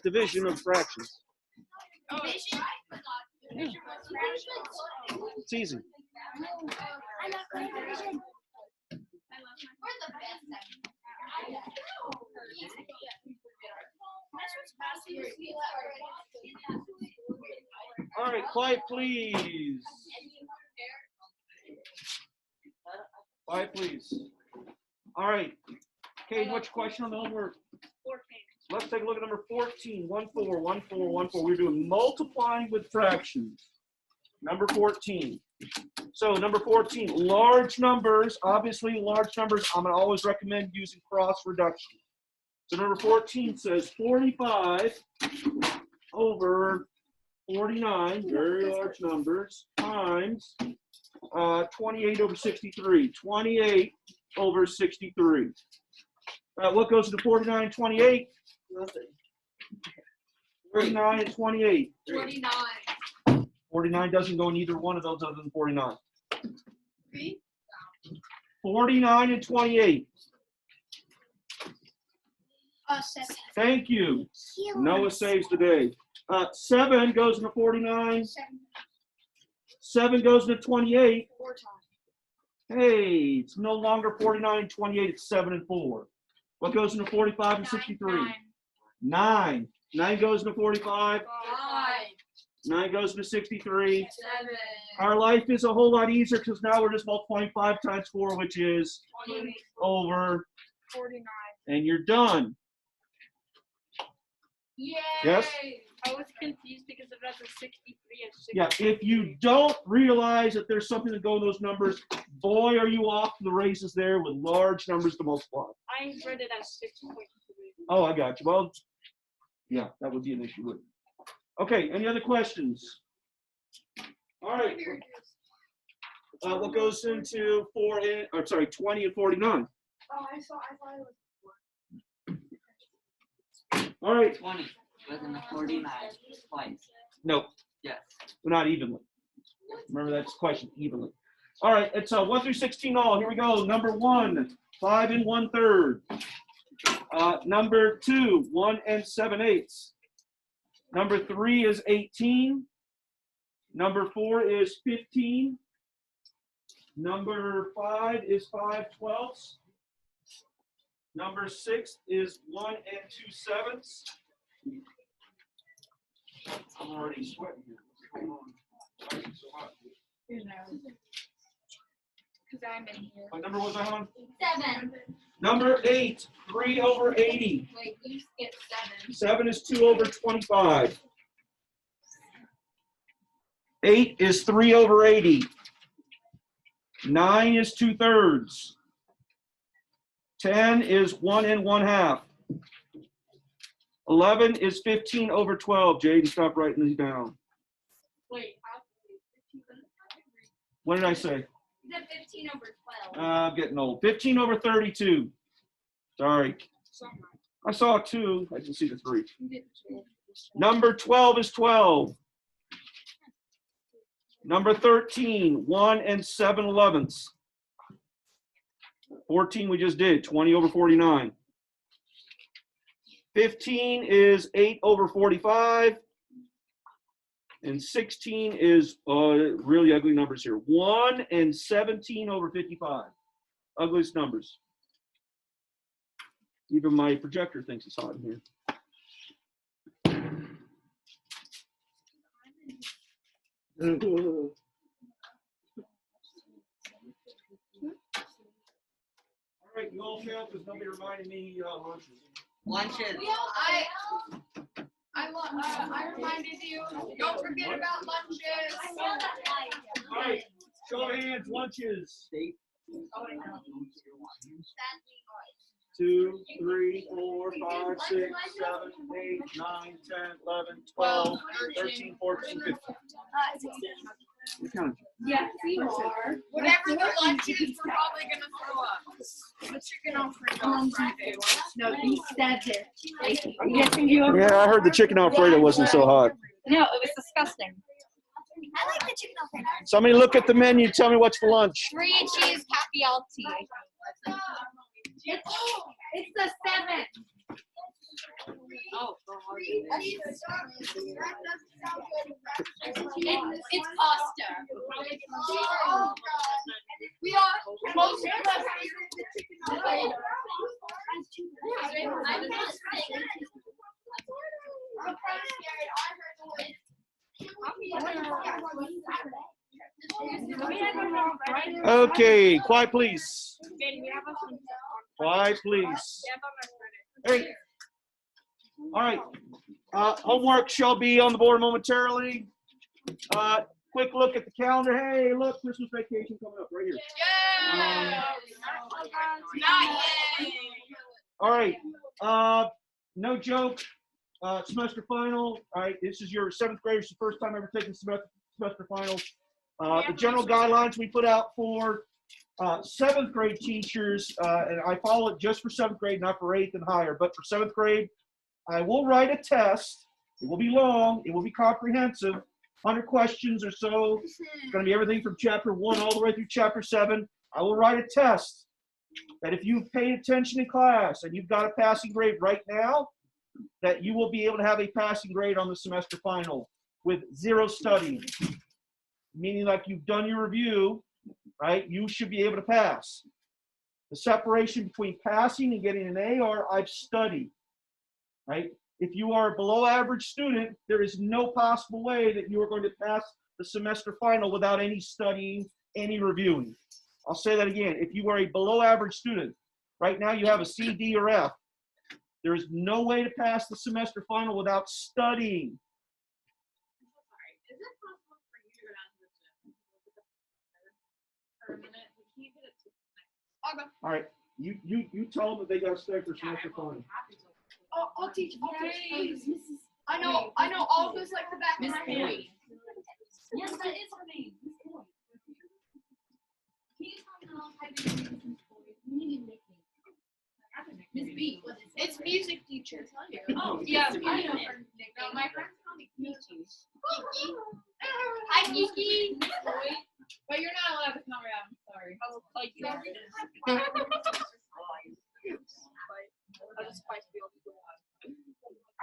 division of fractions. Yeah. It's easy. All right, quiet, please. Quiet, please. All right. Kate, what's your question on the homework? 14. Let's take a look at number 14. 1, 4, 1, 4, 1, 4. We're doing multiplying with fractions. Number 14. So number 14, large numbers. Obviously, large numbers, I'm going to always recommend using cross reduction. So number 14 says 45 over 49, very large numbers, times 28 over 63. 28 over 63. What goes into 49 and 28? Nothing. 49 and 28. 49. 49 doesn't go in either one of those other than 49. 3. 49 and 28. 7. Thank you. Noah saves the day. 7 goes into 49. 7 goes into 28. 4 times. Hey, it's no longer 49 and 28, it's 7 and 4. What goes into 45 and 63? 9. 9 goes into 45. 5. 9 goes into 63. 7. Our life is a whole lot easier because now we're just multiplying 5 times 4, which is 20. over, 49. and you're done. Yay! Yes? I was confused because of that's a 63 and 60. Yeah, if you don't realize that there's something to go in those numbers, boy, are you off to the races there with large numbers to multiply. I read it as 6.3. Oh, I got you. Well, yeah, that would be an issue. Wouldn't it? Okay, any other questions? All right. What goes into 20 and 49? Oh, I thought it was. All right. 20 was in the 49 twice. No, Yes. not evenly. Remember that's the question, evenly. All right, it's 1 through 16 all. Here we go. Number 1, 5 and 1/3. Number 2, 1 and 7/8. Number 3 is 18. Number 4 is 15. Number 5 is 5/12. Number 6 is 1 and 2/7. I'm already sweating here. What's going on? Why is it so hot? Who knows? Because I'm in here. What number was I on? 7. Number 8, 3 over 80. Wait, you skipped 7. 7 is 2 over 25. 8 is 3 over 80. 9 is 2/3. 10 is 1 and 1/2. 11 is 15 over 12. Jaden, stop writing these down. Wait, What did I say? you said 15 over 12. I'm getting old. 15 over 32. Sorry. I saw 2. I didn't see the 3. Number 12 is 12. Number 13, 1 and 7/11. 14 we just did, 20 over 49. 15 is 8 over 45. And 16 is really ugly numbers here. 1 and 17 over 55. Ugliest numbers. Even my projector thinks it's hot in here. All right, you all count because nobody reminded me lunches. Lunches. I reminded you. Don't forget about lunches. All right, show of hands, lunches. 2, 3, 4, 5, 6, 7, 8, 9, 10, 11, 12, 13, 14, 15. You count. Yes, we are. Whatever the lunch is, we're probably going to throw up. The chicken Alfredo on Friday. No, he said it. I'm guessing you. Yeah, I heard the chicken Alfredo wasn't so hot. No, it was disgusting. I like the chicken Alfredo. Somebody look at the menu, tell me what's for lunch. 3 cheese capialti. It's the 7th. Oh, for holidays. It's pasta. We are most of us. Okay, quiet please. Quiet please. Hey. All right. Homework shall be on the board momentarily. Quick look at the calendar. Hey, look, Christmas vacation coming up right here. Not yet. All right. No joke. Semester final. All right. This is your 7th graders. The first time ever taking semester final. The general guidelines we put out for 7th grade teachers, and I follow it just for 7th grade, not for 8th and higher. But for 7th grade, I will write a test. It will be long. It will be comprehensive. 100 questions or so. It's going to be everything from chapter 1 all the way through chapter 7. I will write a test that if you've paid attention in class and you've got a passing grade right now, that you will be able to have a passing grade on the semester final with 0 studying. Meaning like you've done your review, right? You should be able to pass. The separation between passing and getting an A are I've studied, right? If you are a below average student, there is no possible way that you are going to pass the semester final without any studying, any reviewing. I'll say that again. If you are a below average student, right now you have a C, D, or F, there is no way to pass the semester final without studying. Is it possible for you to go down to the gym for a minute? We can't get it to next. All right, you tell them that they got to stay for semester final. I'll teach. I know all of this like the back of my hand. Yes, that is her name. Miss B. It's music teacher. Oh, Yeah, I know. No, my friends call me Kiki. Hi, Kiki. But you're not allowed to call me out. I'm sorry. All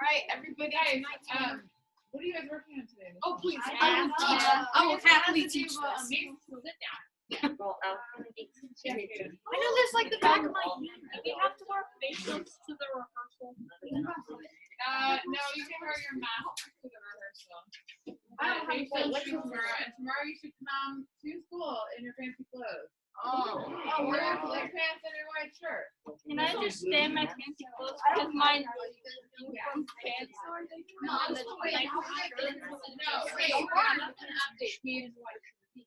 right, everybody. Guys, what are you guys working on today? Oh, please. I will happily teach this. Sit down. I know this like the back of my hand. Do we have to wear facials to the rehearsal? No, you can wear your mask to the rehearsal. I don't have facials tomorrow, and tomorrow you should come to school in your fancy clothes. Wear your blue pants and your white shirt. Can I just stay in my fancy clothes because my uniform pants are No, wait, we're on an update.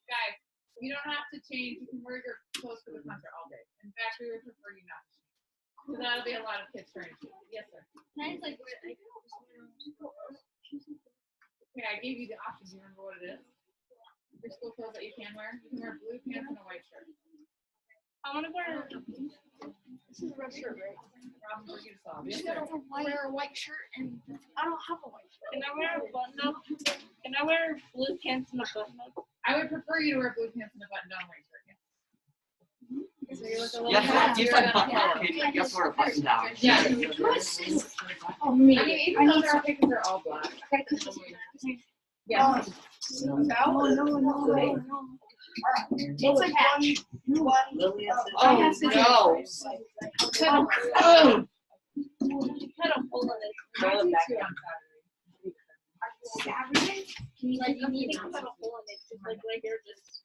Guys, you don't have to change. You can wear your clothes for the concert all day. In fact, we would prefer you not to change. Because that'll be a lot of kids trying to change. Yes, sir. Can I like wear Okay, I gave you the options. You remember what it is? Your school clothes that you can wear. You can wear blue pants and a white shirt. I want to wear. this is a red shirt, right? Problem for you to solve. Yes, You sir. gotta wear a white shirt and I don't have a white shirt. Can I wear a button up? Can I wear blue pants and a button up? I would prefer you to wear blue pants and a button-down white shirt. Yeah. So you look a little Yes, you said button Yeah. down. Okay, yes, we're a button down. Yeah. Oh, me. I mean, even though they're okay because they're all black. Yeah. No. It's like one. Oh, no. Cut a hole in it. Roll it back down. Saturday? Like you need to cut a hole in it, just like right here, just.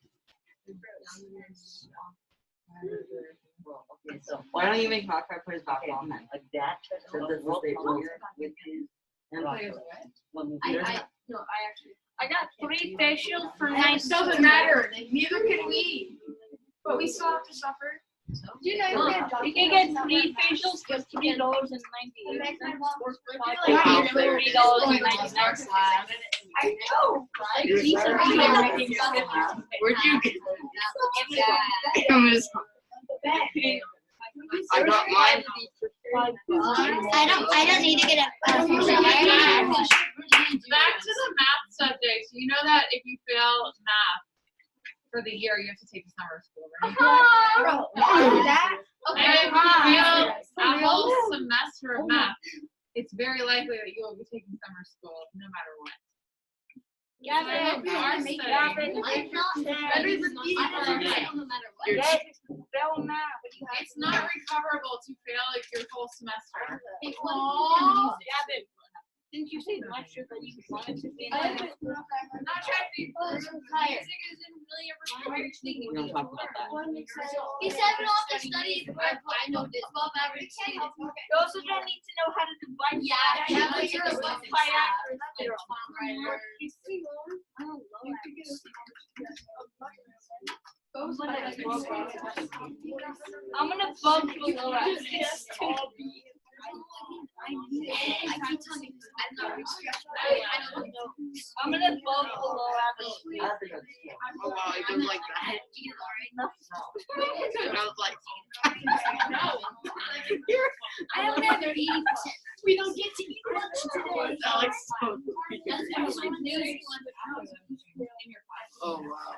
Okay, so why don't you make Hawkeye put his back on then? Like that? So this is the earlier with his. And I got 3 facials for It doesn't matter. Neither can we. But we still have to suffer. Do you know You can get 3 facials for $3.98. Or Wow. $3.99. I know, right? Here's Where'd you get I got mine. I don't need to get up. Back to the math subject. You know that if you fail math for the year, you have to take a summer school, right? And if you fail a whole semester of math, it's very likely that you will be taking summer school no matter what. Gavin, I hope you are Gavin, studying. Gavin, Better repeat It's not recoverable to fail like your whole semester. Oh, Gavin, didn't you say last year that you wanted to be? I'm not trying to be tired. We don't talk about that. He said we don't have to study. I know this. Above average students. You also don't need to know how to divide. Yeah, but you're a I'm gonna bug below average. I'm gonna bug below average. Oh wow, you don't like that. I was like, I don't have 80%. We don't get to eat lunch today. Alex. Oh wow.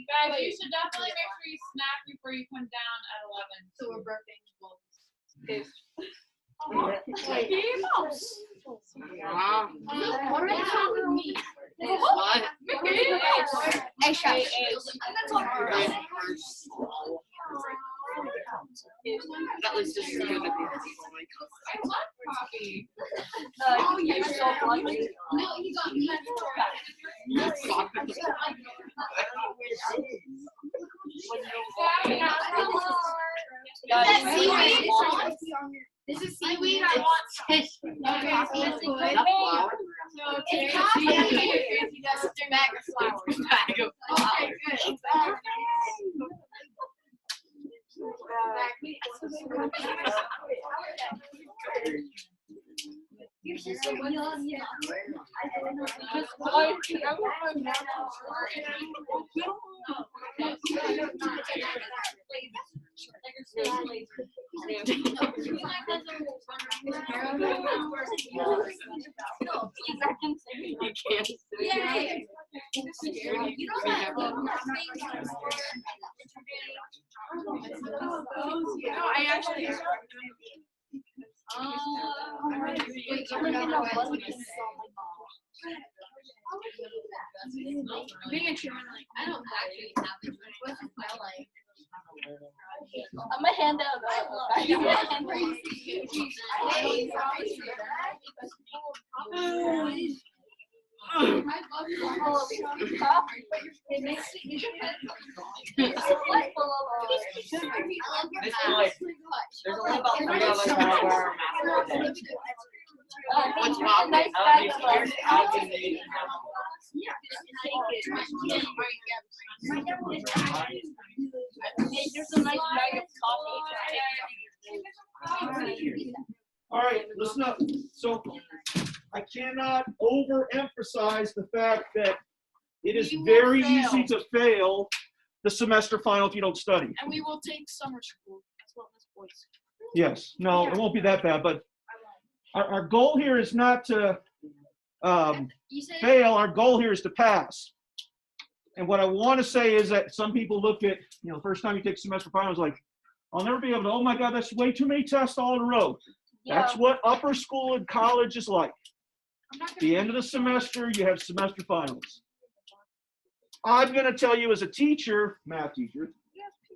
Guys, you should definitely make sure you snack before you come down at 11. So we're birthday Wow. What are they calling me? What? Hey, Shaq. That was just stupid. I love coffee. You're so lucky. No, you got me. That's seaweed. This is seaweed. I want fish. Okay, That's good. flour. So today, you guys have a bag of flowers. Bag of Okay, good. You can't. I actually. Being a chairman, like, I don't actually have it, but what's it smell like? I'm gonna hand out There's only about 3 of us that wear our masks. What's wrong? Nice bag of flowers. Here's a nice bag of coffee. All right, listen up. So I cannot overemphasize the fact that it is You will very fail. easy to fail the semester final if you don't study. And we will take summer school as well as boys. Yes, no, it won't be that bad, but our goal here is not to You said fail. Our goal here is to pass. And what I want to say is that some people look at, the first time you take semester finals, like, I'll never be able to, oh my God, that's way too many tests all in a row. That's what upper school and college is like. At the end of the semester, you have semester finals. I'm going to tell you as a teacher, math teacher,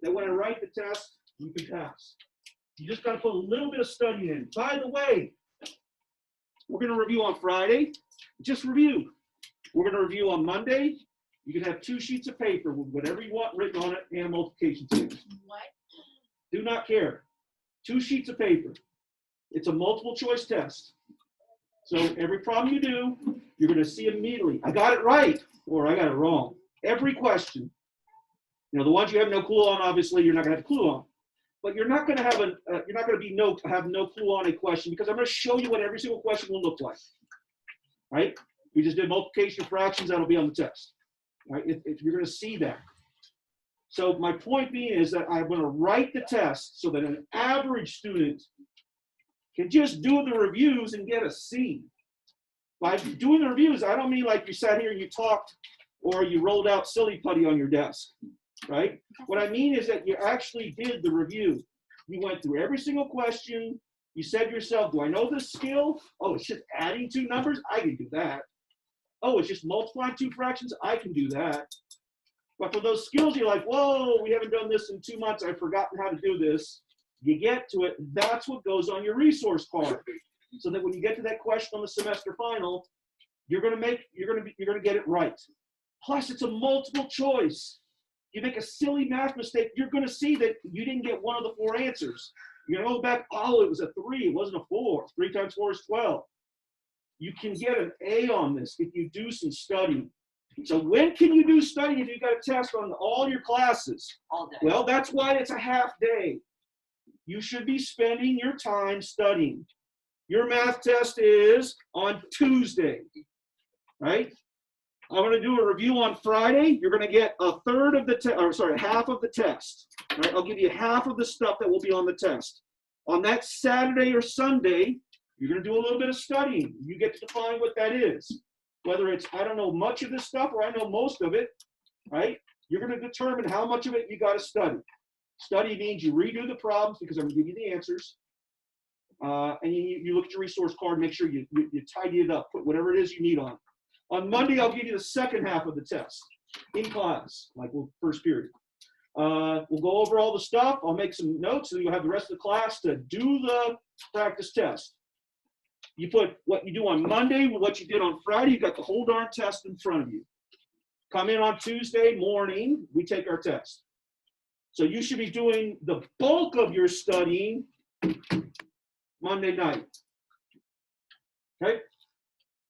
that when I write the test, you can pass. You just got to put a little bit of study in. By the way, we're going to review on Friday. Just review. We're going to review on Monday. You can have 2 sheets of paper with whatever you want written on it and a multiplication table. what? Do not care. 2 sheets of paper. It's a multiple choice test. So every problem you do, you're going to see immediately, I got it right or I got it wrong. Every question. The ones you have no clue on, obviously, you're not going to have a clue on. But you're not going to have have no clue on a question because I'm going to show you what every single question will look like. Right? We just did multiplication of fractions. That'll be on the test. Right? If you're going to see that. So my point being is that I'm going to write the test so that an average student can just do the reviews and get a C. By doing the reviews, I don't mean like you sat here and you talked or you rolled out silly putty on your desk. right? What I mean is that you actually did the review. You went through every single question. You said to yourself, do I know this skill? Oh, it's just adding two numbers? I can do that. Oh, it's just multiplying two fractions? I can do that. But for those skills, you're like, whoa, we haven't done this in 2 months. I've forgotten how to do this. You get to it. That's what goes on your resource card. So that when you get to that question on the semester final, you're gonna get it right. Plus, it's a multiple choice. You make a silly math mistake, you're gonna see that you didn't get one of the 4 answers. You're gonna go back, oh, it was a 3, it wasn't a 4. 3 times 4 is 12. You can get an A on this if you do some studying. So when can you do studying if you got a test on all your classes? All day. Well, that's why it's a half day. You should be spending your time studying. Your math test is on Tuesday, right? I'm going to do a review on Friday. You're going to get a third of the test, or sorry, half of the test. Right? I'll give you half of the stuff that will be on the test. On that Saturday or Sunday, you're going to do a little bit of studying. You get to define what that is. Whether it's, I don't know much of this stuff or I know most of it, right? You're going to determine how much of it you got to study. Study means you redo the problems because I'm going to give you the answers. And you look at your resource card, make sure you tidy it up, put whatever it is you need on. On Monday, I'll give you the second half of the test in class, like first period. We'll go over all the stuff. I'll make some notes, and you'll have the rest of the class to do the practice test. You put what you do on Monday with what you did on Friday. You got the whole darn test in front of you. Come in on Tuesday morning, we take our test. So you should be doing the bulk of your studying Monday night. Okay?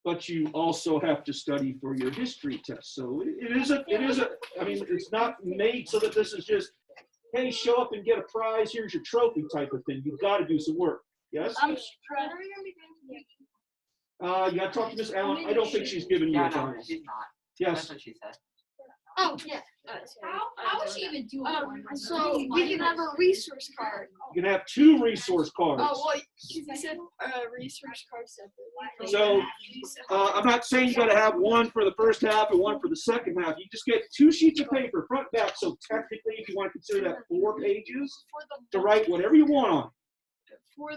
But you also have to study for your history test. So I mean, it's not made so that this is just, hey, show up and get a prize, here's your trophy type of thing. You've got to do some work. Yes? I'm You got to talk to Miss Allen. I don't think she's giving you Yeah, a no, final. she's not. Yes. That's what she said. Oh, yeah. How would she even do it? So we can have a resource card. You can have 2 resource cards. Oh, well, you said resource card separately. So I'm not saying you got to have one for the first half and one for the second half. You just get 2 sheets of paper, front and back. So technically, if you want to consider that 4 pages to write whatever you want on. For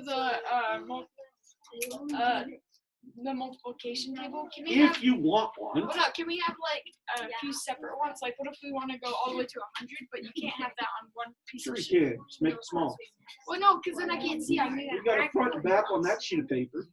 the multiplication table, can we have? If you want one. Well, no, can we have like a few separate ones? Like, what if we want to go all the way to 100, but you can't have that on one piece Sure of you sheet? can. Just make it small. Well, no, because then I can't see. I need You got a front and back on that sheet of paper.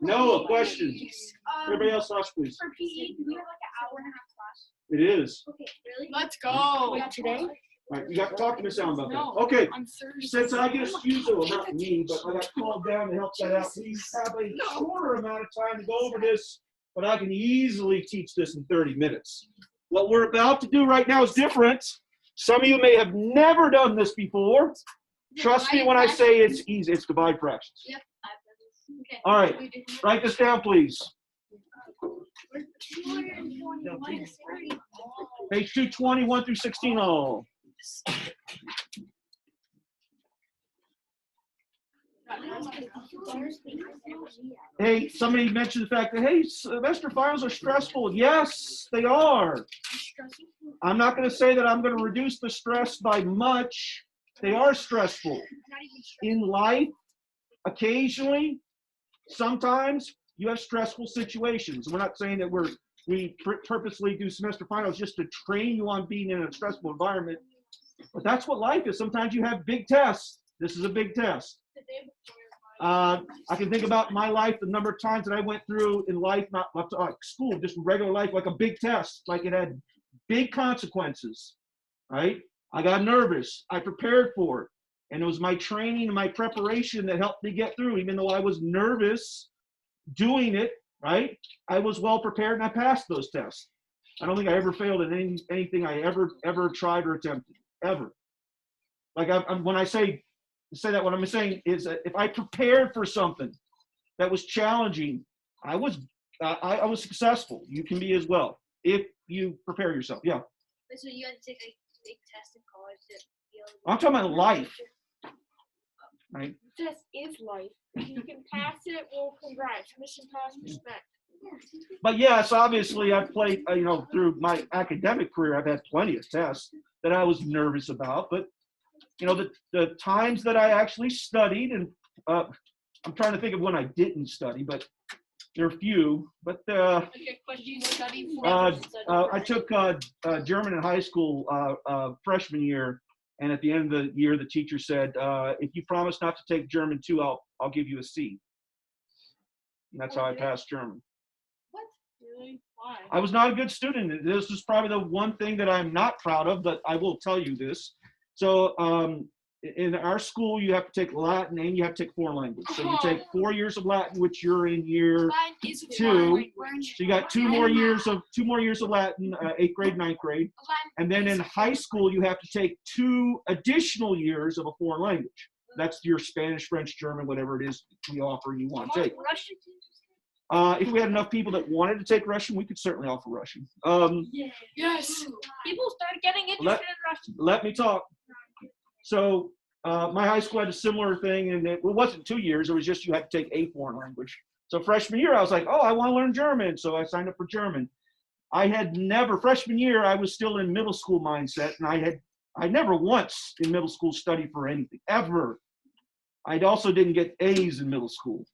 No questions. Everybody else, hush, please. For PE, do we have like an hour and a half class? It is. Okay, really? Let's go. Wait, today? All right, you got to talk to Miss Allen about No. that. Okay. On Thursday. Since I get excused, well, not me, but I got called down to help that out. Please have a shorter amount of time to go over this, but I can easily teach this in 30 minutes. What we're about to do right now is different. Some of you may have never done this before. Trust me when I say it's easy. It's divide fractions. Yep. Okay. All right. Write this down, please. Page 220, 1 through 16. Oh. Hey, somebody mentioned the fact that, hey, semester finals are stressful. Yes, they are. I'm not going to say that I'm going to reduce the stress by much. They are stressful. In life, occasionally, sometimes, you have stressful situations. We're not saying that we purposely do semester finals just to train you on being in a stressful environment. But that's what life is. Sometimes you have big tests. This is a big test. I can think about my life, the number of times that I went through in life, not like school, just regular life, like a big test, like it had big consequences, right? I got nervous. I prepared for it. And it was my training and my preparation that helped me get through, even though I was nervous doing it, right? I was well prepared and I passed those tests. I don't think I ever failed in anything I ever tried or attempted, ever. Like when I say that, what I'm saying is that if I prepared for something that was challenging, I was successful. You can be as well if you prepare yourself. Yeah. So you had to take a big test in college to be able to. I'm talking about life. Right? Test is life. If you can pass it, well, congrats. Mission pass, respect. But yes, obviously I've played, through my academic career, I've had plenty of tests. that I was nervous about. But, you know, the times that I actually studied, and I'm trying to think of when I didn't study, but there are few. But Okay, question you studied for. I took German in high school freshman year, and at the end of the year, the teacher said, "If you promise not to take German 2, I'll give you a C." And that's how I passed German. What? Really? Why? I was not a good student. This is probably the one thing that I'm not proud of, but I will tell you this. So in our school, you have to take Latin and you have to take foreign language. So you take 4 years of Latin, which you're in year Mine is 2. So you got 2 more years of Latin, 8th grade, 9th grade. And then in high school, you have to take 2 additional years of a foreign language. That's your Spanish, French, German, whatever it is we offer you want to take. Russian. If we had enough people that wanted to take Russian, we could certainly offer Russian. Yes. People started getting interested in Russian. Let me talk. So my high school had a similar thing, and it wasn't 2 years. It was just you had to take a foreign language. So freshman year, I was like, oh, I want to learn German. So I signed up for German. Freshman year, I was still in middle school mindset, and I never once in middle school studied for anything, ever. I also didn't get A's in middle school.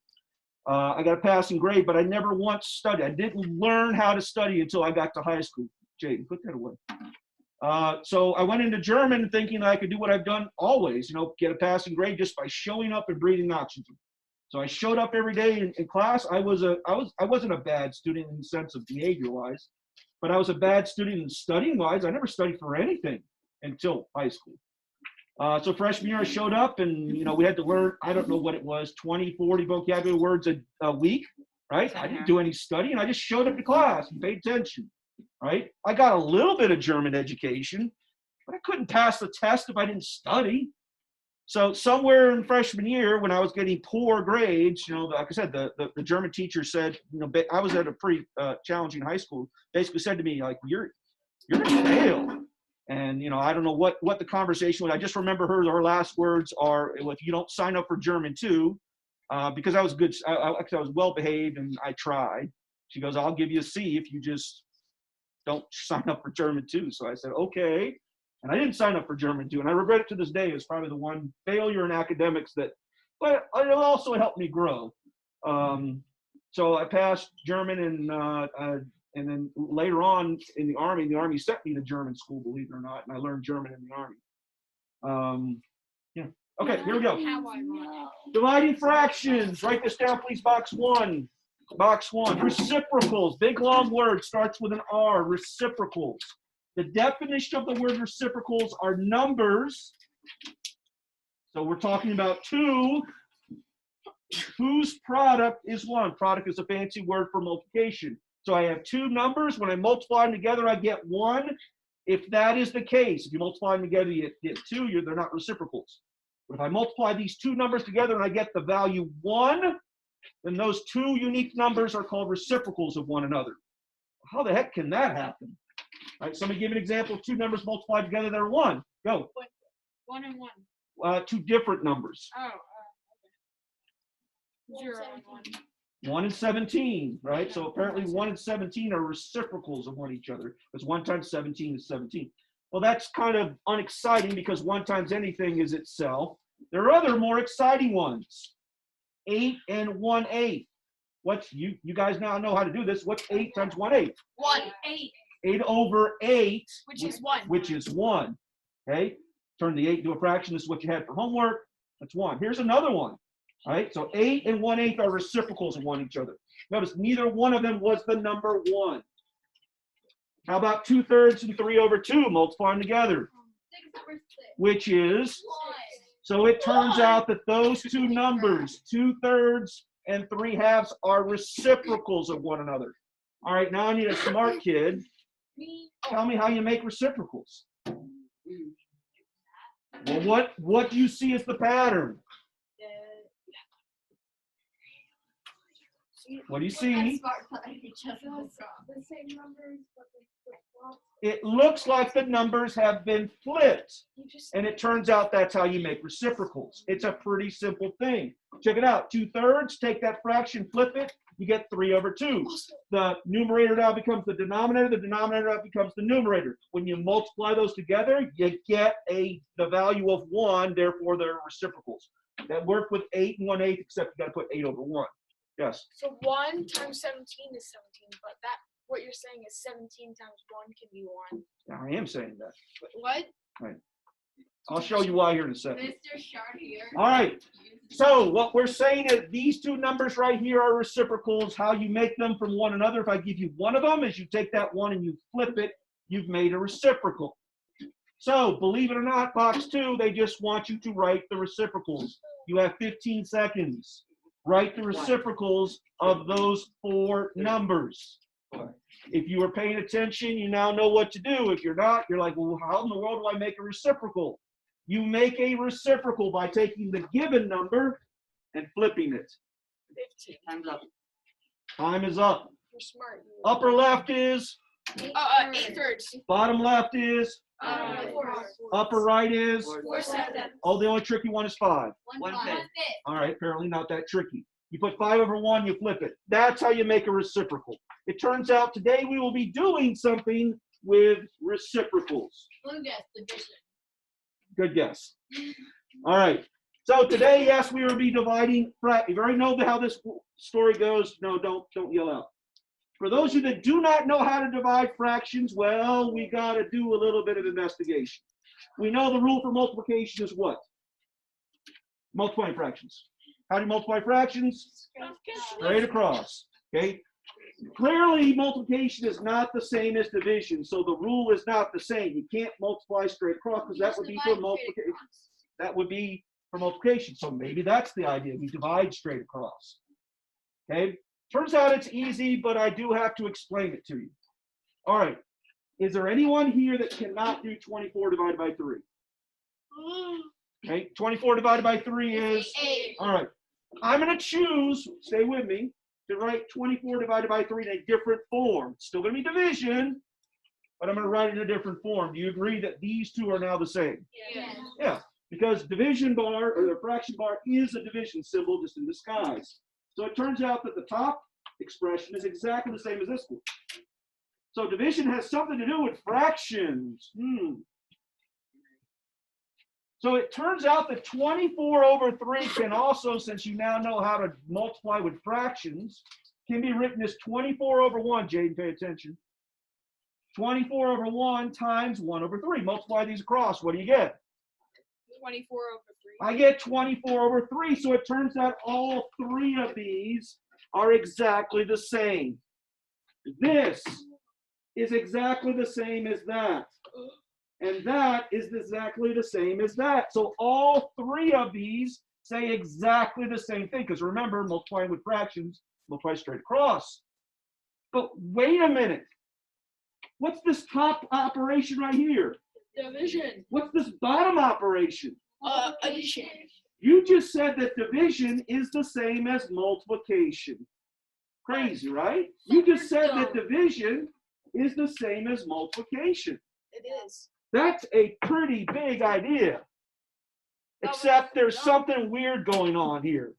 I got a passing grade, but I never once studied. I didn't learn how to study until I got to high school. Jaden, put that away. So I went into German thinking I could do what I've done always, you know, get a passing grade just by showing up and breathing oxygen. So I showed up every day in class. I wasn't a bad student in the sense of behavior-wise, but I was a bad student in studying-wise. I never studied for anything until high school. So freshman year, I showed up, and you know, we had to learn, I don't know what it was, 20, 40 vocabulary words a week, right? I didn't do any studying. I just showed up to class and paid attention, right? I got a little bit of German education, but I couldn't pass the test if I didn't study. So somewhere in freshman year, when I was getting poor grades, you know, like I said, the German teacher said, you know, I was at a pretty challenging high school, basically said to me, like, you're going to fail. And, you know, I don't know what the conversation was. I just remember her last words are, well, if you don't sign up for German 2, because I was good, I was well behaved and I tried. She goes, I'll give you a C if you just don't sign up for German 2. So I said, okay. And I didn't sign up for German 2. And I regret it to this day. It's probably the one failure in academics but it also helped me grow. So I passed German, and then later on in the Army sent me to German school, believe it or not, and I learned German in the Army. Yeah. Okay, here we go. Dividing fractions. Write this down, please. Box 1. Box 1. Reciprocals. Big long word, starts with an R. Reciprocals. The definition of the word reciprocals are numbers. So we're talking about 2 whose product is 1. Product is a fancy word for multiplication. So I have 2 numbers. When I multiply them together, I get 1. If that is the case, if you multiply them together, you get 2, they're not reciprocals. But if I multiply these 2 numbers together and I get the value 1, then those 2 unique numbers are called reciprocals of one another. How the heck can that happen? All right, somebody give an example of 2 numbers multiplied together that are 1. Go. 1 and 1. 2 different numbers. Oh, okay. 0 and 1. 1 and 17, right? So apparently 1 and 17 are reciprocals of one each other. Because 1 times 17 is 17. Well, that's kind of unexciting because 1 times anything is itself. There are other more exciting ones. 8 and 1/8. What's you guys now know how to do this. What's 8 times 1/8? 1. 8. 8 over 8. Which is 1. Which is 1. Okay? Turn the 8 into a fraction. This is what you had for homework. That's 1. Here's another one. All right, so 8 and 1/8 are reciprocals of one each other. Notice neither one of them was the number 1. How about 2/3 and 3/2? Multiply them together. 6/6. Which is, so it turns out that those 2 numbers, 2/3 and 3/2, are reciprocals of one another. All right, now I need a smart kid. Tell me how you make reciprocals. Well, what do you see as the pattern? What do you see? It looks like the numbers have been flipped. And it turns out that's how you make reciprocals. It's a pretty simple thing. Check it out. 2/3, take that fraction, flip it, you get 3 over 2. The numerator now becomes the denominator now becomes the numerator. When you multiply those together, you get the value of 1, therefore they're reciprocals. That work with 8 and 1/8, except you got to put 8 over 1. Yes? So 1 times 17 is 17, but what you're saying is 17 times 1 can be 1. I am saying that. What? I'll show you why here in a second. Mr. Chartier. All right. So what we're saying is these two numbers right here are reciprocals. How you make them from one another, if I give you one of them, is you take that one and you flip it, you've made a reciprocal. So believe it or not, box 2, they just want you to write the reciprocals. You have 15 seconds. Write the reciprocals of those 4 numbers. If you were paying attention, you now know what to do. If you're not, you're like, well, how in the world do I make a reciprocal? You make a reciprocal by taking the given number and flipping it. 15. Time's up. Time is up. You're smart. Upper left is, 8/3. bottom left is, 4. upper right is. 4/7. Oh, the only tricky one is 5. 1/5. All right, apparently not that tricky. You put 5 over 1, you flip it. That's how you make a reciprocal. It turns out today we will be doing something with reciprocals. Division. Good guess. All right. So today, yes, we will be dividing. You already know how this story goes. No, don't yell out. For those of you that do not know how to divide fractions, well, we got to do a little bit of investigation. We know the rule for multiplication is what? Multiplying fractions. How do you multiply fractions? Straight across. Okay. Clearly, multiplication is not the same as division, so the rule is not the same. You can't multiply straight across because that would be for multiplication. That would be for multiplication. So maybe that's the idea. We divide straight across. Okay. Turns out it's easy, but I do have to explain it to you. All right. Is there anyone here that cannot do 24 divided by 3? Okay. 24 divided by 3 is? 8. All right. I'm going to choose, stay with me, to write 24 divided by 3 in a different form. It's still going to be division, but I'm going to write it in a different form. Do you agree that these two are now the same? Yes. Yeah, because division bar, or the fraction bar, is a division symbol just in disguise. So it turns out that the top expression is exactly the same as this one. So division has something to do with fractions. So it turns out that 24 over 3 can also, since you now know how to multiply with fractions, can be written as 24 over 1. Jaden, pay attention. 24 over 1 times 1 over 3. Multiply these across. What do you get? 24 over 3. I get 24 over 3. So it turns out all 3 of these are exactly the same. This is exactly the same as that. And that is exactly the same as that. So all 3 of these say exactly the same thing. Because remember, multiplying with fractions, multiply straight across. But wait a minute. What's this top operation right here? Division. What's this bottom operation? Addition. You just said that division is the same as multiplication. Crazy, right? You just said that division is the same as multiplication. It is. That's a pretty big idea. Except there's something weird going on here.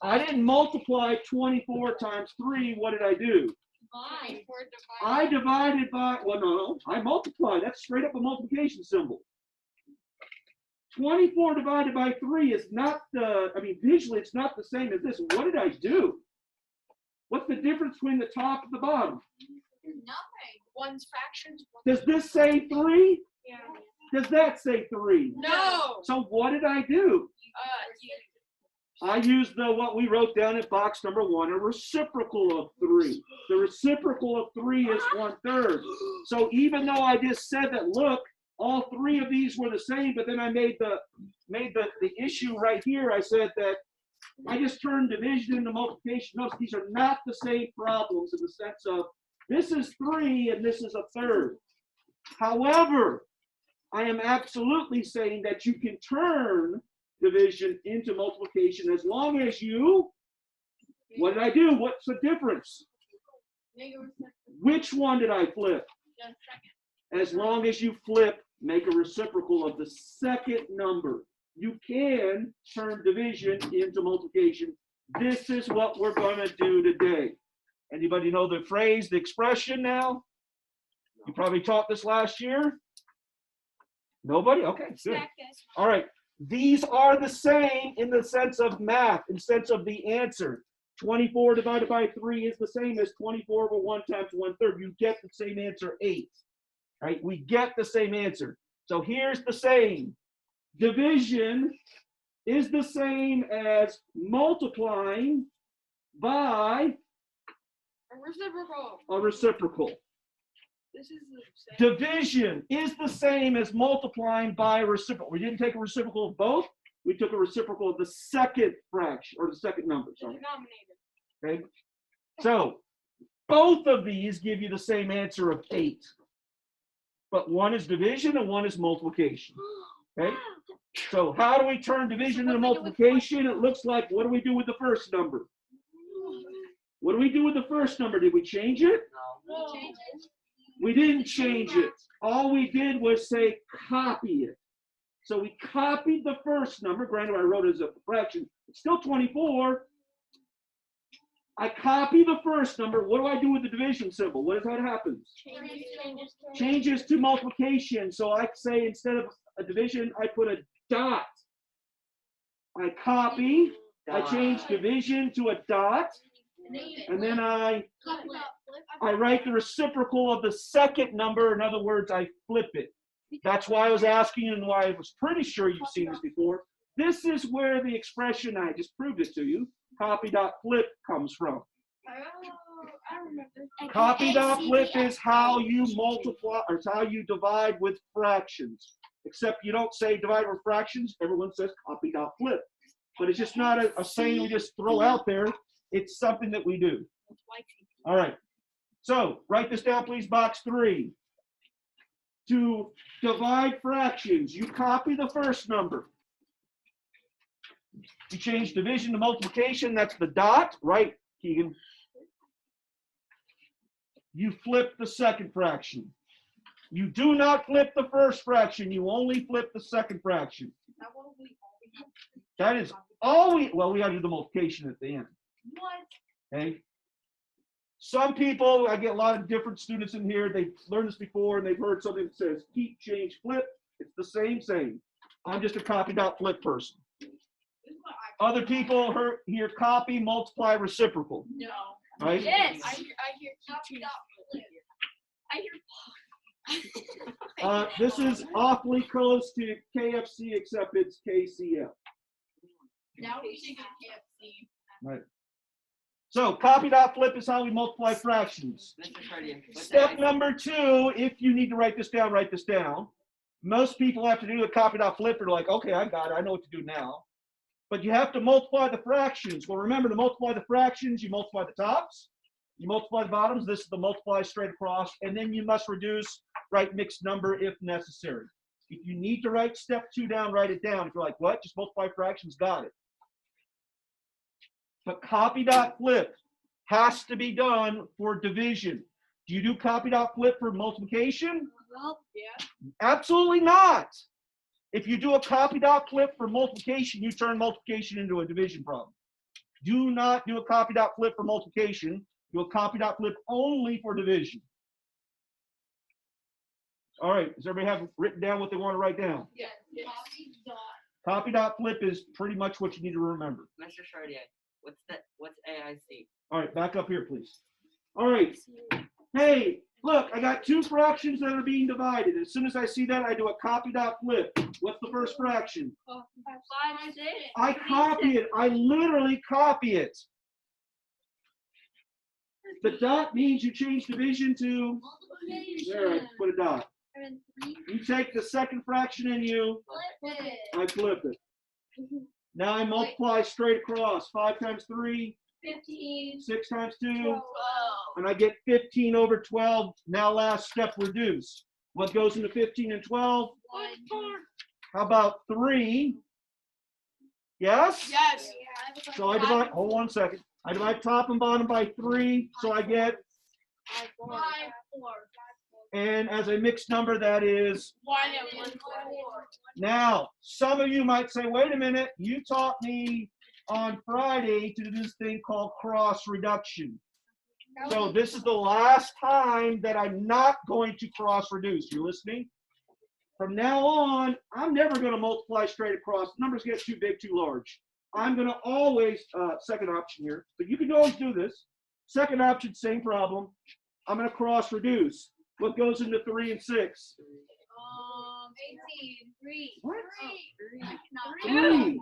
I didn't multiply 24 times 3. What did I do? I divided by, well, no, I multiplied. That's straight up a multiplication symbol. 24 divided by 3 is not visually it's not the same as this. What did I do? What's the difference between the top and the bottom? Nothing. One's fractions. Does this say 3? Yeah. Does that say 3? No. So what did I do? I used what we wrote down in box number 1, a reciprocal of 3. The reciprocal of 3 is 1/3. So even though I just said that, look, all 3 of these were the same, but then I made the issue right here. I said that I just turned division into multiplication. Notice these are not the same problems in the sense of this is 3 and this is 1/3. However, I am absolutely saying that you can turn division into multiplication as long as you, what did I do? What's the difference? Which one did I flip? As long as you flip, make a reciprocal of the second number. You can turn division into multiplication This is what we're going to do today. Anybody know the phrase, the expression now? You probably taught this last year. Nobody? Okay, good. Stack this. All right. These are the same in the sense of math, in the sense of the answer. 24 divided by 3 is the same as 24 over 1 times 1/3. You get the same answer, 8. Right? We get the same answer. So here's the same. Division is the same as multiplying by A reciprocal. a reciprocal. This is the same. Division is the same as multiplying by a reciprocal. We didn't take a reciprocal of both. We took a reciprocal of the second fraction, or the second number, The sorry. denominator. Okay? So, both of these give you the same answer of 8. But one is division and one is multiplication. Okay? So, how do we turn division into multiplication? It looks like, what do we do with the first number? What do we do with the first number? Did we change it? No. We didn't change it. All we did was say copy it. So we copied the first number. Granted, I wrote it as a fraction. It's still 24. I copy the first number. What do I do with the division symbol? What does that happen? Changes to multiplication. So I say instead of a division, I put a dot. I copy. I change division to a dot. And then I write the reciprocal of the second number. In other words, I flip it. That's why I was asking and why I was pretty sure you've seen this before. This is where the expression, I just proved it to you, copy.flip comes from. Oh, I remember. Copy.flip is how you multiply, or it's how you divide with fractions. Except you don't say divide with fractions. Everyone says copy.flip. But it's just not a saying we just throw out there. It's something that we do. All right. So write this down, please. Box 3. To divide fractions, you copy the first number. You change division to multiplication. That's the dot, right, Keegan? You flip the second fraction. You do not flip the first fraction. You only flip the second fraction. That is all we, well, we got to do the multiplication at the end. Okay. Some people, I get a lot of different students in here, they've learned this before and they've heard something that says keep, change, flip. It's the same saying. I'm just a copy.flip person. Other people hear copy, multiply, reciprocal. No. Right? Yes. I hear keep change. This is awfully close to KFC, except it's KCF. Now we should get KFC. Right. So copy.flip is how we multiply fractions. Mr. Shorty, what's Step that? number 2, if you need to write this down, write this down. Most people have to do a copy.flip. They're like, okay, I got it. I know what to do now. But you have to multiply the fractions. Well, remember, to multiply the fractions, you multiply the tops, you multiply the bottoms. This is the multiply straight across. And then you must reduce, write mixed number if necessary. If you need to write step 2 down, write it down. If you're like, what? Just multiply fractions. Got it. But copy.flip has to be done for division. Do you do copy.flip for multiplication? Yeah. Absolutely not. If you do a copy.flip for multiplication, you turn multiplication into a division problem. Do not do a copy.flip for multiplication. Do a copy.flip only for division. All right, does everybody have written down what they want to write down? Yes. Copy.flip is pretty much what you need to remember. Mr. Shorty, what's AIC? All right, back up here, please. All right. Hey, look, I got 2 fractions that are being divided. As soon as I see that, I do a copy.flip. What's the first fraction? 5, 6. I copy it. I literally copy it. The dot means you change division to, there, I put a dot. You take the second fraction and I flip it. Now I multiply straight across. 5 times 3, 15. 6 times 2, 12. and I get 15 over 12. Now last step, reduce. What goes into 15 and 12? 1. How about 3? Yes? Yes. So I divide, hold on a second. I divide top and bottom by 3, so I get, 5, 4. and as a mixed number, that is, 1 and 1. now, some of you might say, wait a minute, you taught me on Friday to do this thing called cross reduction. So this is the last time that I'm not going to cross reduce. You listening? From now on, I'm never going to multiply straight across. Numbers get too big, too large. I'm going to always, second option here, but you can always do this. Second option, same problem. I'm going to cross reduce. What goes into 3 and 6? 18. 3. What? 3.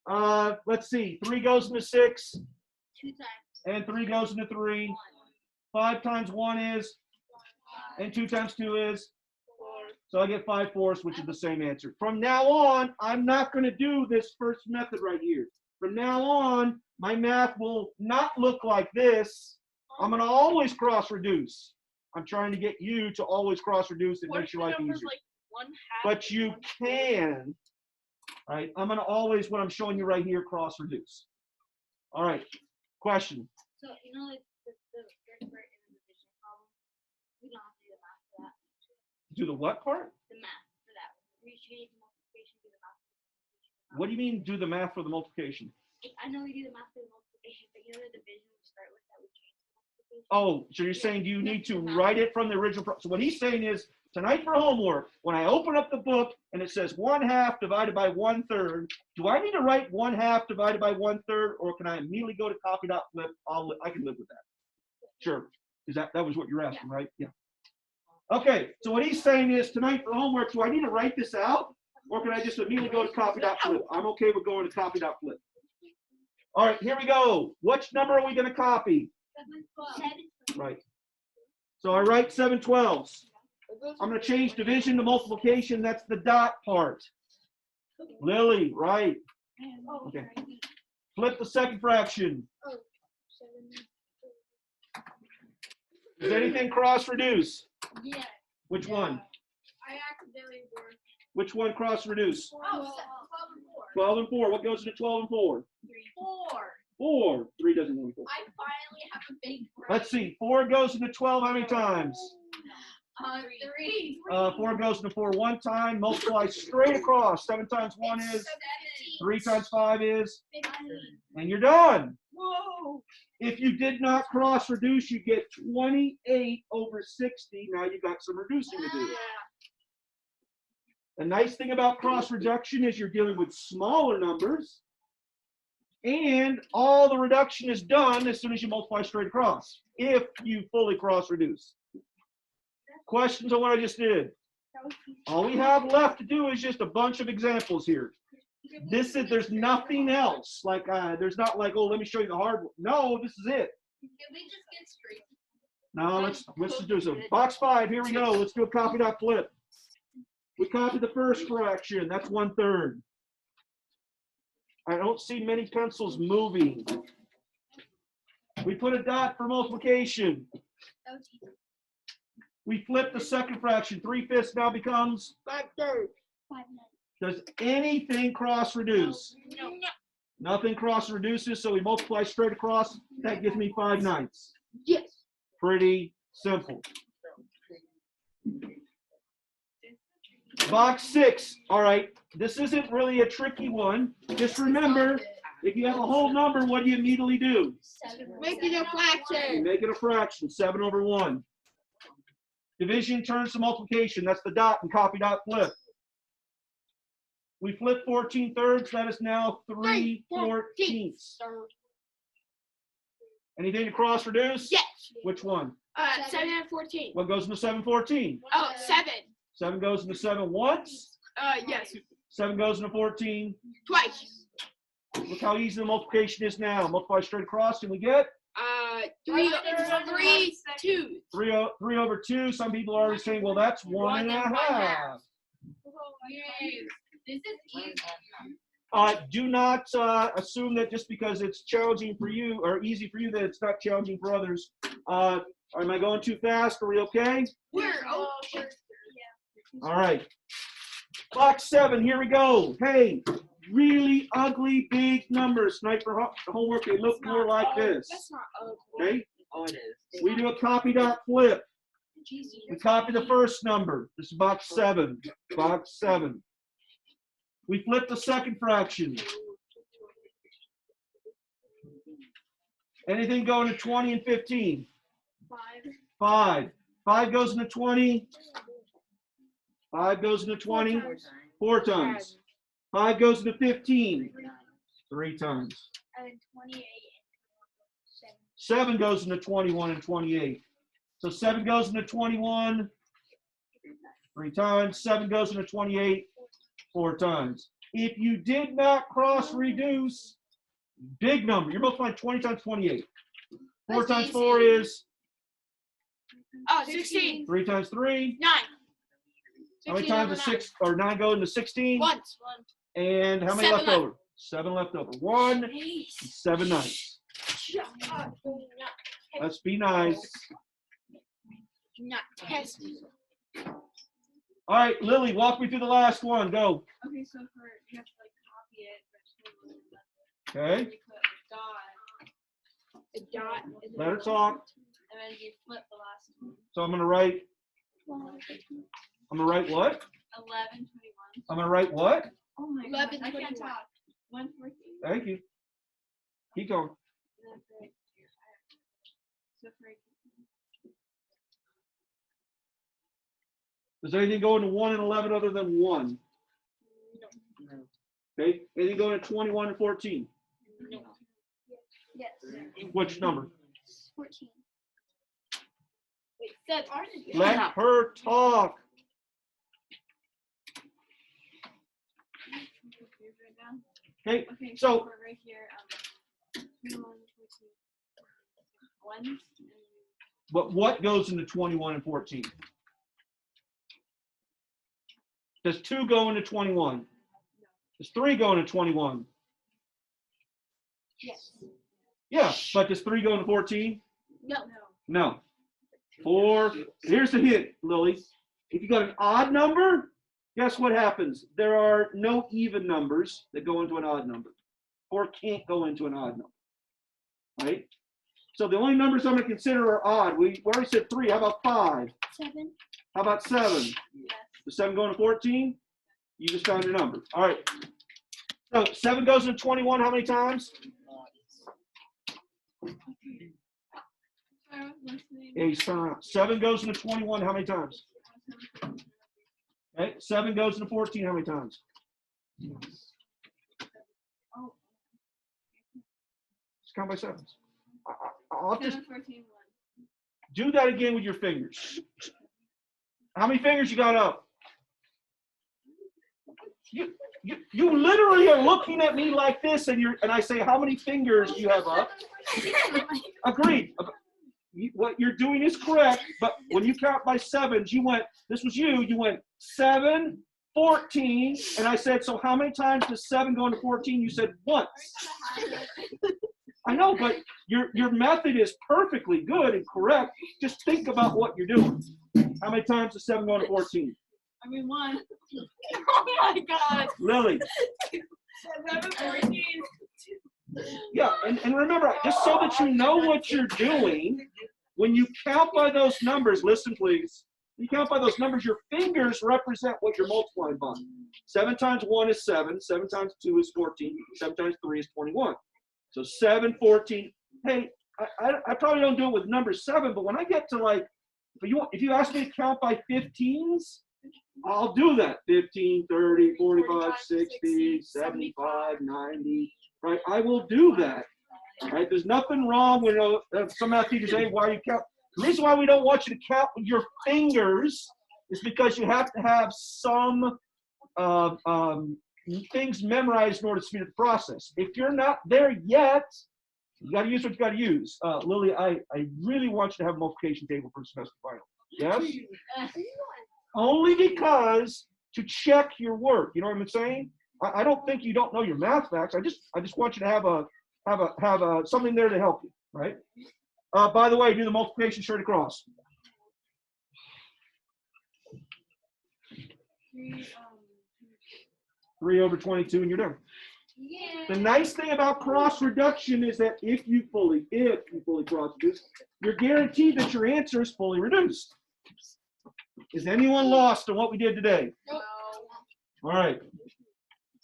3. Let's see. 3 goes into 6, 2 times. and 3 goes into 3. 5 times 1 is, and 2 times 2 is. So I get 5/4, which is the same answer. From now on, I'm not going to do this first method right here. From now on, my math will not look like this. I'm going to always cross reduce. I'm trying to get you to always cross reduce. It makes your life easier. But you can, right? I'm going to always, what I'm showing you right here, cross reduce. All right. Question. So, you know, like the first part in the division problem, we don't have to do the math for that. Do the what part? The math for that. We should need the multiplication, do the math for the multiplication. What do you mean do the math for the multiplication? I know we do the math for the multiplication, but you know the division we start with that we change the multiplication. Oh, so you're saying do you need to write it from the original? So what he's saying is, tonight for homework, when I open up the book and it says 1/2 divided by 1/3, do I need to write 1/2 divided by 1/3, or can I immediately go to copy dot flip? I can live with that. Sure. Is that was what you're asking, right? Yeah. Okay. So what he's saying is, tonight for homework, do I need to write this out, or can I just immediately go to copy dot flip? I'm okay with going to copy dot flip. All right. Here we go. Which number are we going to copy? 7. Right. So I write 7/12. I'm going to change division to multiplication. That's the dot part. Lily, right. Okay. Flip the second fraction. Does anything cross reduce? Yeah. Which one? I accidentally worked. Which one cross reduce? 12 and 4. 12 and 4. What goes into 12 and 4? 4. 4. 3 doesn't go into 4. I finally have a big brain. Let's see. 4 goes into 12 how many times? 3. 4 goes into 4 one time. Multiply straight across. 7 times 1 is. 3 times 5 is. 15. And you're done. Whoa. If you did not cross reduce, you get 28 over 60. Now you got some reducing to do. The nice thing about cross reduction is you're dealing with smaller numbers, and all the reduction is done as soon as you multiply straight across, if you fully cross reduce. Questions on what I just did? All we have left to do is just a bunch of examples here. There's nothing else. Like there's not like, oh, let me show you the hard one. No, this is it. Can we just get straight? No, let's just do some. Box 5, here we go. Let's do a copy dot flip. We copy the first fraction. That's 1/3. I don't see many pencils moving. We put a dot for multiplication. That was easy. We flip the second fraction. 3/5 now becomes 5/3. Does anything cross reduce? No. Nothing cross reduces, so we multiply straight across. That gives me 5/9. Yes. Pretty simple. Box 6. All right. This isn't really a tricky one. Just remember, if you have a whole number, what do you immediately do? 7. Make it a fraction. You make it a fraction. 7/1. Division turns to multiplication. That's the dot and copy dot flip. We flip 14/3. That is now 3/14. Anything to cross reduce? Yes. Which one? 7 and 14. What goes into 7/14? Oh, 7. 7 goes into 7 once. Yes. 7 goes into 14. Twice. Look how easy the multiplication is now. Multiply straight across and we get 3, 2. 3 over 2. Some people are already saying, well, that's 1.5. Yes. This is easy. Do not assume that just because it's challenging for you or easy for you that it's not challenging for others. Am I going too fast? Are we okay? All right. Box 7, here we go. Hey, really ugly big numbers. Tonight for homework, they look more like this. That's not ugly. Okay? Oh, it is. We do a copy dot flip. We copy the first number. This is box 7. Box 7. We flip the second fraction. Anything going to 20 and 15? 5. 5. 5 goes into 20. 5 goes into 20. 4 times. 5 goes into 15. 3 times. And 28. 7 goes into 21 and 28. So 7 goes into 21 3 times. 7 goes into 28 4 times. If you did not cross reduce, big number. You're multiplying 20 times 28. 4 times 4 is? 16. 3 times 3. 9. How many times does 6 or 9 go into 16? Once. And how many 7 left over? 7 left over. 1, 7 nice. Let's be nice. Not test. All right, Lily, walk me through the last one. Go. Okay, so for you have to like copy it, but Okay. you put a dot, Let her talk. and then you flip the last one. So I'm gonna write what? 11, 21. I'm gonna write what? Oh my 11, god, I can't 21. talk. 114. Thank you. Keep going. And then for here, so for Does anything go into 1 and 11 other than 1? Okay. Anything going to 21 and 14? Yes. Which number? 14. Wait, 7. Let her talk. Okay. okay, So- for right here, 21, 14, 1. But what goes into 21 and 14? Does 2 go into 21? Does 3 go into 21? Yes. Yeah, but does 3 go into 14? No. No. 4. Here's the hint, Lily. If you got an odd number, guess what happens? There are no even numbers that go into an odd number. 4 can't go into an odd number. Right? So the only numbers I'm going to consider are odd. We already said 3. How about 5? 7. How about 7? Does 7 go into 14? You just found your number. All right. So 7 goes into 21 how many times? I was listening. Yeah, he's turning around. 7 goes into 21 how many times? Okay. 7 goes into 14 how many times? Oh, Just count by sevens. I'll just 7, 14, 1. do that again with your fingers. How many fingers you got up? You literally are looking at me like this, and I say, how many fingers do you have up? Agreed. What you're doing is correct, but when you count by sevens, this was you went 7, 14, and I said, so how many times does 7 go into 14? You said once. I know, but your method is perfectly good and correct. Just think about what you're doing. How many times does 7 go into 14? I mean, 1. Oh my god. Lily. 7, 14. Yeah, and remember, just so that you know what you're doing, when you count by those numbers, listen please, you count by those numbers, your fingers represent what you're multiplying by. 7 times 1 is 7, 7 times 2 is 14, 7 times 3 is 21. So 7, 14, hey, I probably don't do it with number 7, but when I get to like, if you ask me to count by 15s, I'll do that. 15, 30, 45, 60, 75, 90, right? I will do that, right? There's nothing wrong with some math teachers say, why you count? The reason why we don't want you to count with your fingers is because you have to have some things memorized in order to speed up the process. If you're not there yet, you got to use what you got to use. Lily, I really want you to have a multiplication table for the semester final. Yes? Only because to check your work. You know what I'm saying? I don't think you don't know your math facts. I just want you to have something there to help you, right? By the way, do the multiplication straight across. 3 over 22, and you're done. Yeah. The nice thing about cross reduction is that if you fully cross reduce, you're guaranteed that your answer is fully reduced. Is anyone lost on what we did today? No. All right.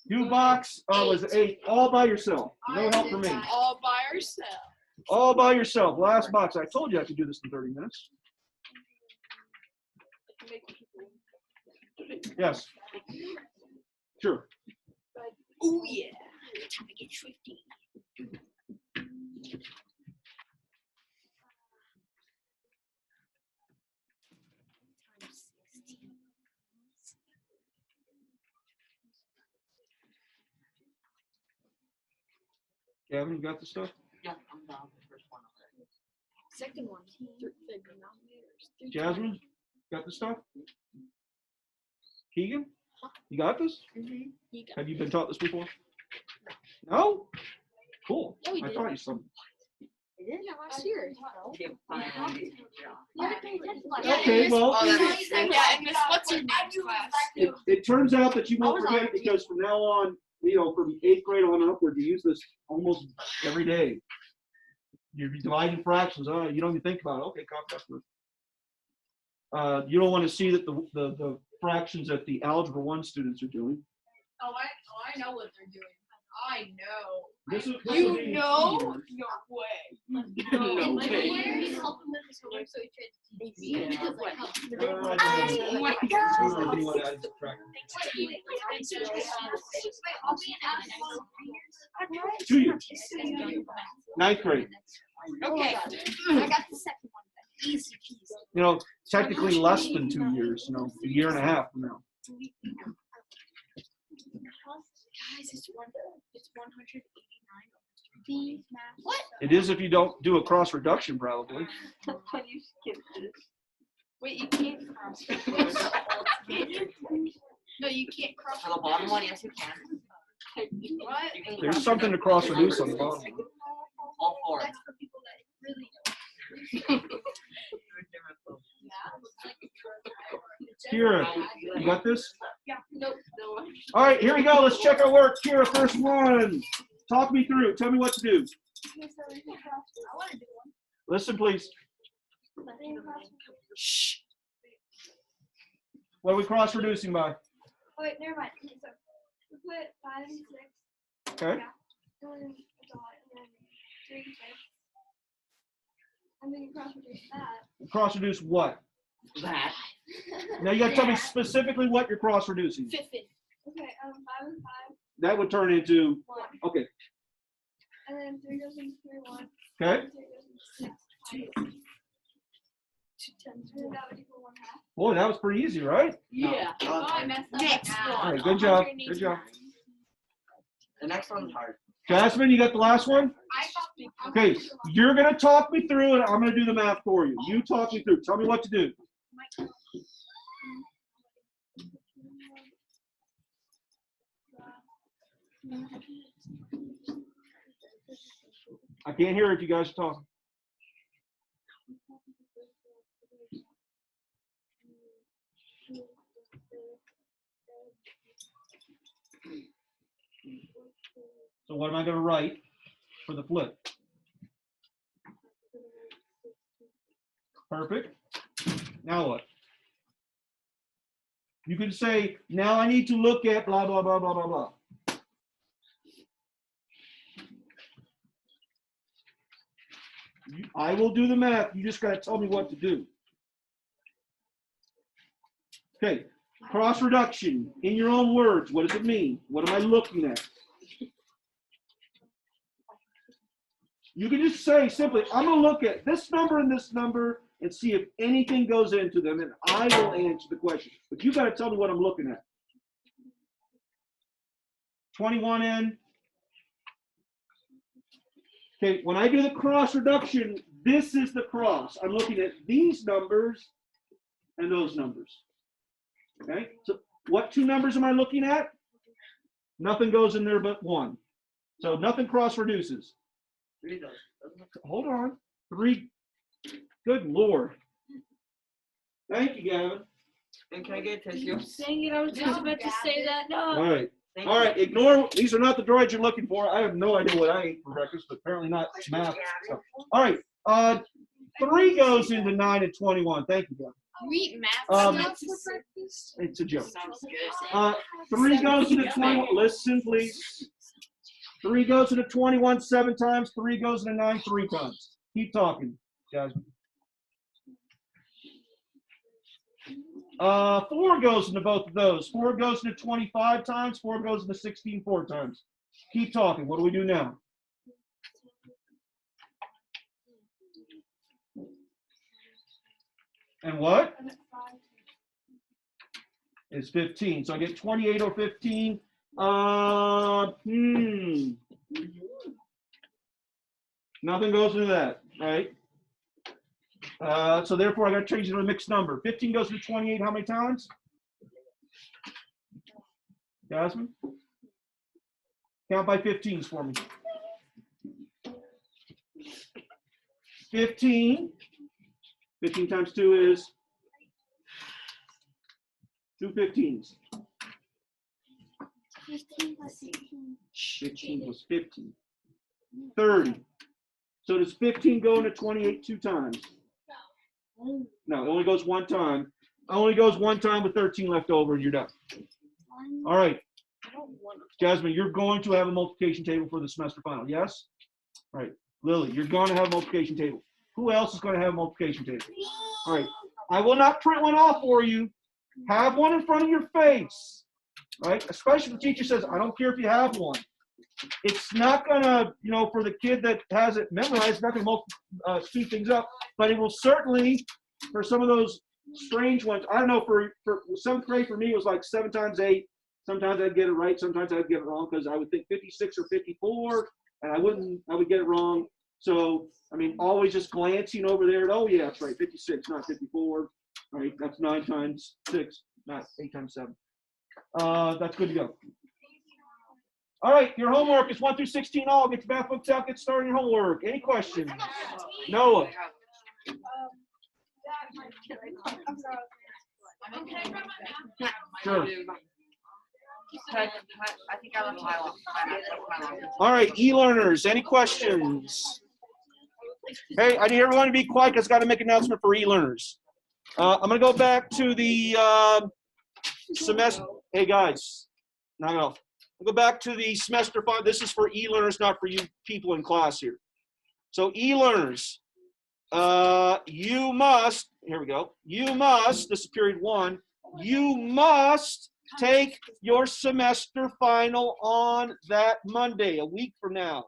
Do box was 8 all by yourself. No help from me. All by ourselves. All by yourself. Last box. I told you I could do this in 30 minutes. Yes. Sure. Oh yeah. Time to get swifty. Gavin, you got the stuff? Yeah, I'm down with the first one. Second one. The denominators. Jasmine, got the stuff? Keegan, you got this? Mm-hmm. You got Have you been taught this before? No? Cool. Yeah, we I did. taught you something. Yeah, last year. Okay, fine. You have to pay attention. Okay, well, Oh, that's Yeah, and Miss What's Her Name's class. it turns out that you won't I was forget on it because from now on, from 8th grade on upward, you use this almost every day. You're dividing fractions. Oh, you don't even think about it. Okay, copy that. You don't want to see that the fractions that the Algebra 1 students are doing. Oh, I know what they're doing. I know. This is You know? No way. No Like, way. where he's helping with his homework, so he tried to teach me. He was like, help. Oh my God. I'll be an asshole. 2 years. 9th grade. Okay. I got the second one. Easy peasy. Technically less than 2 years, a year and a half from now. Guys, it's 189. These math. What? It is if you don't do a cross reduction, probably. Wait, you can't cross. No, you can't cross. On the bottom one, yes, you can. What? You can There's cross something to cross reduce on the bottom. all four. That's for people that really know. Kira, you got this? Yeah. Nope. No. All right, here we go. Let's check our work. Kira, first one. Talk me through. Tell me what to do. I want to do one. Listen, please. Shh. What are we cross reducing by? Oh, wait, never mind. Okay, so we put 5 and 6. Okay. And then a dot, and then 3 and 6. And then you cross reduce that. Cross reduce what? That. Now you got to tell me specifically what you're cross reducing. Fifth. Okay, 5 and 5. That would turn into, 1. okay. And then 3 goes into 3, 1. Okay. And 3 goes into 6, 5. 2 tens. And then that would equal 1/2. Boy, that was pretty easy, right? Yeah. Oh, I messed up. Next All one. right, good job. Good job. The next one's hard. Jasmine, you got the last one? I got the. Okay, you're going to talk me through it. I'm going to do the math for you. You talk me through. Tell me what to do. I can't hear if you guys are talking. So what am I going to write for the flip? Perfect. Now what? You can say, now I need to look at blah, blah, blah, blah, blah, blah. I will do the math. You just got to tell me what to do. Okay. Cross reduction. In your own words, what does it mean? What am I looking at? You can just say simply, I'm going to look at this number and this number and see if anything goes into them, and I will answer the question. But you got to tell me what I'm looking at. 21N. Okay, when I do the cross reduction, this is the cross. I'm looking at these numbers and those numbers. Okay, so what 2 numbers am I looking at? Nothing goes in there but 1. So nothing cross reduces. 3 does. Hold on. 3. Good Lord. Thank you, Gavin. And can I get a tissue? Dang it, I was just about to say that. All No. right. Thank All you. right. Ignore. These are not the droids you're looking for. I have no idea what I ate for breakfast, but apparently not math stuff. All right. 3 goes into 9 and 21. Thank you, Gavin. You eat math. Um, That's for breakfast. It's a joke. Sounds good. 3 goes into 21. Listen, please. 3 goes into 21 7 times. 3 goes into 9 3 times. Keep talking, Jasmine. 4 goes into both of those. 4 goes into 25 times. 4 goes into 16 4 times. Keep talking. What do we do now? And what? Is 15. So I get 28 or 15. Nothing goes into that, right? So therefore I got to change it to a mixed number. 15 goes into 28 how many times? Jasmine? Count by 15s for me. 15. 15 times 2 is 2 15s. 15 plus 16. 15 plus 15. 30. So does 15 go into 28 2 times? No, it only goes 1 time. It only goes 1 time with 13 left over and you're done. All right. Jasmine, you're going to have a multiplication table for the semester final, yes? All right. Lily, you're going to have a multiplication table. Who else is going to have a multiplication table? All right. I will not print one off for you. Have one in front of your face, right? Especially if the teacher says, I don't care if you have one. It's not going to, for the kid that has it memorized, it's not going to speed things up, but it will certainly, for some of those strange ones, I don't know, for 7th grade for me, it was like 7 times 8. Sometimes I'd get it right, sometimes I'd get it wrong, because I would think 56 or 54, and I would get it wrong. So, I mean, always just glancing over there, oh yeah, that's right, 56, not 54. All right, that's 9 times 6, not 8 times 7. That's good to go. All right, your homework is 1 through 16 all. Get your math books out, get started on your homework. Any questions? Noah. Sure. I think I left my one. All right, e-learners, any questions? Hey, I need everyone to be quiet because I've got to make an announcement for e-learners. I'm going to go back to the semester. Hey, guys, knock it off. I'll go back to the semester 5. This is for e-learners, not for you people in class here. So e-learners, you must, here we go. You must, this is period 1, you must take your semester final on that Monday, a week from now.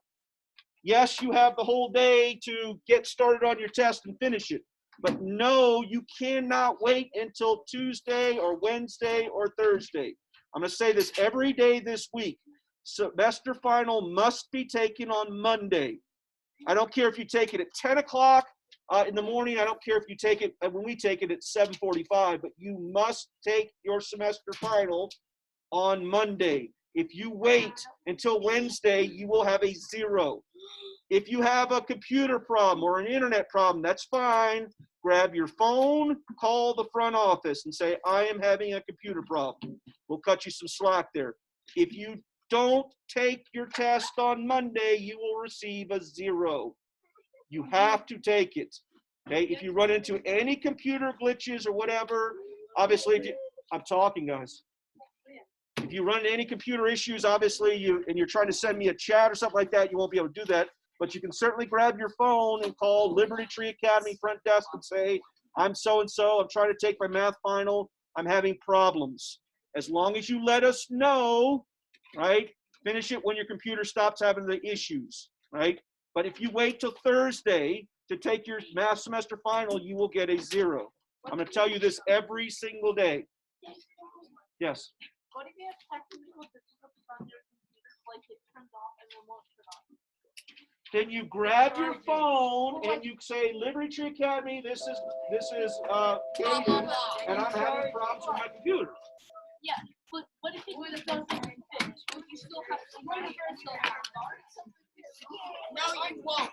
Yes, you have the whole day to get started on your test and finish it. But no, you cannot wait until Tuesday or Wednesday or Thursday. I'm going to say this every day this week. Semester final must be taken on Monday. I don't care if you take it at 10 o'clock in the morning. I don't care if you take it when we take it at 7:45, but you must take your semester final on Monday. If you wait until Wednesday, you will have a 0. If you have a computer problem or an internet problem, that's fine. Grab your phone, call the front office and say, I am having a computer problem. We'll cut you some slack there. If you don't take your test on Monday, you will receive a 0. You have to take it. Okay? If you run into any computer glitches or whatever, obviously, I'm talking, guys. If you run into any computer issues, obviously, you're trying to send me a chat or something like that, you won't be able to do that. But you can certainly grab your phone and call Liberty Tree Academy front desk and say, I'm so-and-so, I'm trying to take my math final, I'm having problems. As long as you let us know, right, finish it when your computer stops having the issues, right? But if you wait till Thursday to take your math semester final, you will get a 0. I'm going to tell you this every single day. Yes? What if you have technical difficulties on your computer, like it turns off and then won't turn on? Then you grab your phone and you say, Liberty Tree Academy, this is Kaden, and I'm having problems with my computer. Yeah, but what if it doesn't fix? Would you still have to run No, you won't.